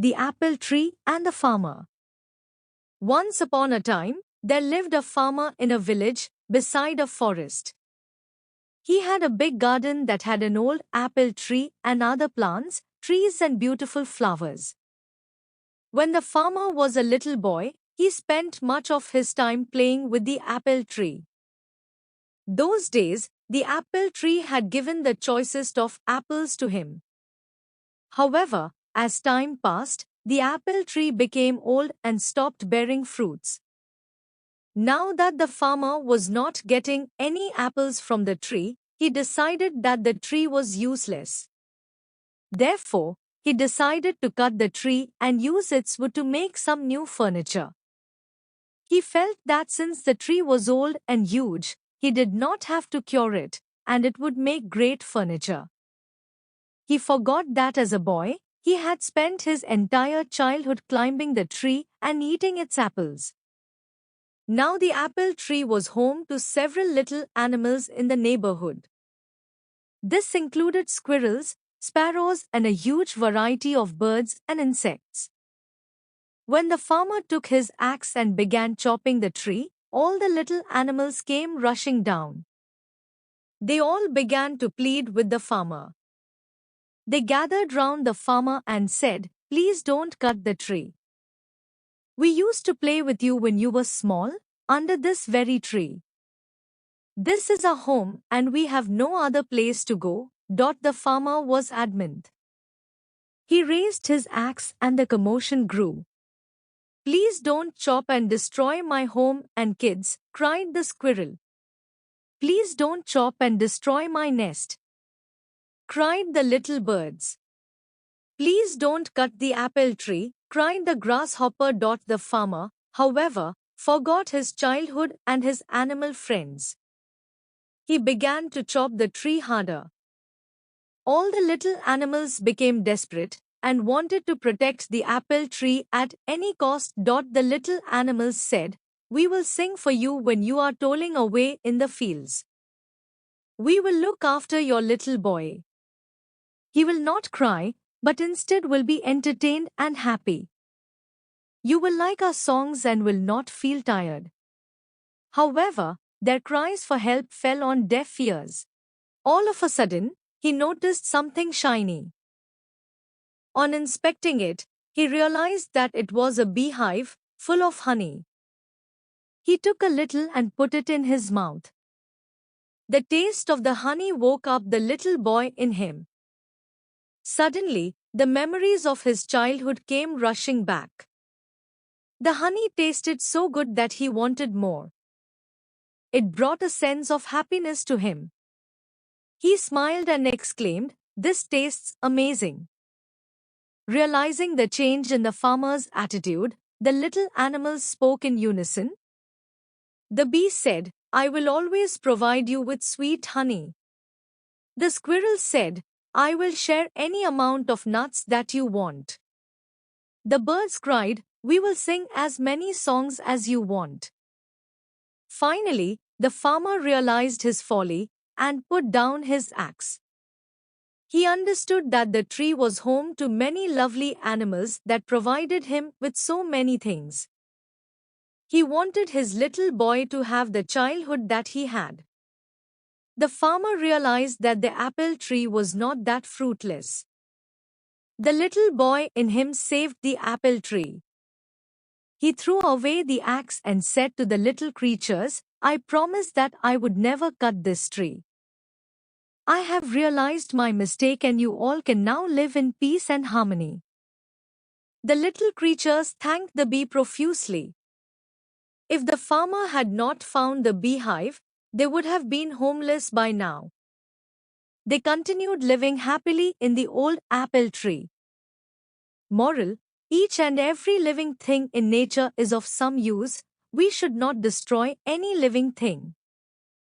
the apple tree and the farmer. Once upon a time, there lived a farmer in a village beside a forest. He had a big garden that had an old apple tree and other plants, trees and beautiful flowers. When the farmer was a little boy, he spent much of his time playing with the apple tree. Those days, the apple tree had given the choicest of apples to him. However, as time passed, the apple tree became old and stopped bearing fruits. Now that the farmer was not getting any apples from the tree, he decided that the tree was useless. Therefore, he decided to cut the tree and use its wood to make some new furniture. He felt that since the tree was old and huge, he did not have to cure it, and it would make great furniture. He forgot that as a boy, he had spent his entire childhood climbing the tree and eating its apples. Now the apple tree was home to several little animals in the neighborhood. This included squirrels, sparrows, and a huge variety of birds and insects. When the farmer took his axe and began chopping the tree, all the little animals came rushing down. They all began to plead with the farmer. They gathered round the farmer and said, "Please don't cut the tree. We used to play with you when you were small, under this very tree. This is our home and we have no other place to go." The farmer was adamant. He raised his axe and the commotion grew. "Please don't chop and destroy my home and kids," cried the squirrel. "Please don't chop and destroy my nest," cried the little birds. "Please don't cut the apple tree," cried the grasshopper. The farmer, however, forgot his childhood and his animal friends. He began to chop the tree harder. All the little animals became desperate and wanted to protect the apple tree at any cost. The little animals said, "We will sing for you when you are toiling away in the fields. We will look after your little boy. He will not cry, but instead will be entertained and happy. You will like our songs and will not feel tired." However, their cries for help fell on deaf ears. All of a sudden, he noticed something shiny. On inspecting it, he realized that it was a beehive full of honey. He took a little and put it in his mouth. The taste of the honey woke up the little boy in him. Suddenly, the memories of his childhood came rushing back. The honey tasted so good that he wanted more. It brought a sense of happiness to him. He smiled and exclaimed, "This tastes amazing." Realizing the change in the farmer's attitude, the little animals spoke in unison. The bee said, "I will always provide you with sweet honey." The squirrel said, "I will share any amount of nuts that you want." The birds cried, "We will sing as many songs as you want." Finally, the farmer realized his folly and put down his axe. He understood that the tree was home to many lovely animals that provided him with so many things. He wanted his little boy to have the childhood that he had. The farmer realized that the apple tree was not that fruitless. The little boy in him saved the apple tree. He threw away the axe and said to the little creatures, "I promised that I would never cut this tree. I have realized my mistake and you all can now live in peace and harmony." The little creatures thanked the bee profusely. If the farmer had not found the beehive, they would have been homeless by now. They continued living happily in the old apple tree. Moral: each and every living thing in nature is of some use. We should not destroy any living thing.